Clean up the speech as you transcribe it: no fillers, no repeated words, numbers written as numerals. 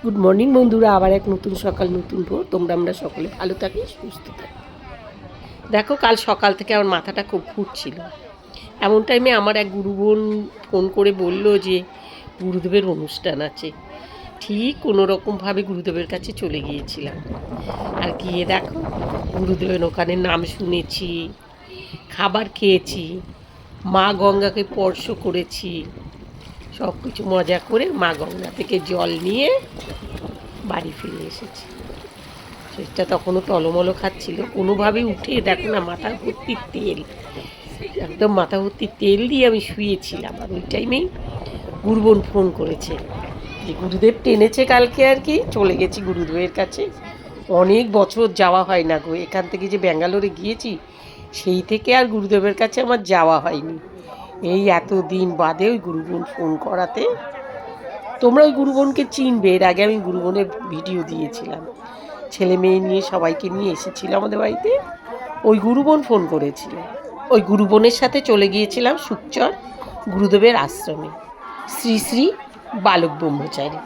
Good morning বন্ধুরা, আবার এক নতুন সকাল নতুন ভোর। আমরা সকলে ভালো থাকি, সুস্থ থাকি। দেখো, কাল সকাল থেকে আমার মাথাটা খুব ঘুরছিল। এমন টাইমে আমার এক গুরু বোন ফোন করে বলল যে গুরুদেবের অনুষ্ঠান আছে। ঠিক কোনোরকমভাবে গুরুদেবের কাছে চলে গিয়েছিলাম। আর গিয়ে দেখো, গুরুদেবের ওখানে নাম শুনেছি, খাবার খেয়েছি, মা গঙ্গাকে স্পর্শ করেছি, সব কিছু মজা করে মা গঙ্গা থেকে জল নিয়ে বাড়ি ফিরে এসেছি। শরীরটা তখনও টলমলো খাচ্ছিল। কোনোভাবেই উঠে দেখো না, মাথা ভর্তি তেল, একদম মাথা ভর্তি তেল দিয়ে আমি শুয়েছিলাম। আর ওই টাইমেই গুরুবোন ফোন করেছে যে গুরুদেব টেনেছে কালকে, আর কি চলে গেছি গুরুদেবের কাছে। অনেক বছর যাওয়া হয় না গো, এখান থেকে যে ব্যাঙ্গালোরে গিয়েছি সেই থেকে আর গুরুদেবের কাছে আমার যাওয়া হয়নি। এই এতদিন বাদে ওই গুরুবোন ফোন করাতে, তোমরা ওই গুরুবোনকে চিনবে, এর আগে আমি গুরুবোনের ভিডিও দিয়েছিলাম। ছেলে মেয়ে নিয়ে সবাইকে নিয়ে এসেছিল আমাদের বাড়িতে। ওই গুরুবোন ফোন করেছিল। ওই গুরুবোনের সাথে চলে গিয়েছিলাম সুকচর গুরুদেবের আশ্রমে, শ্রী শ্রী বালক ব্রহ্মচারী।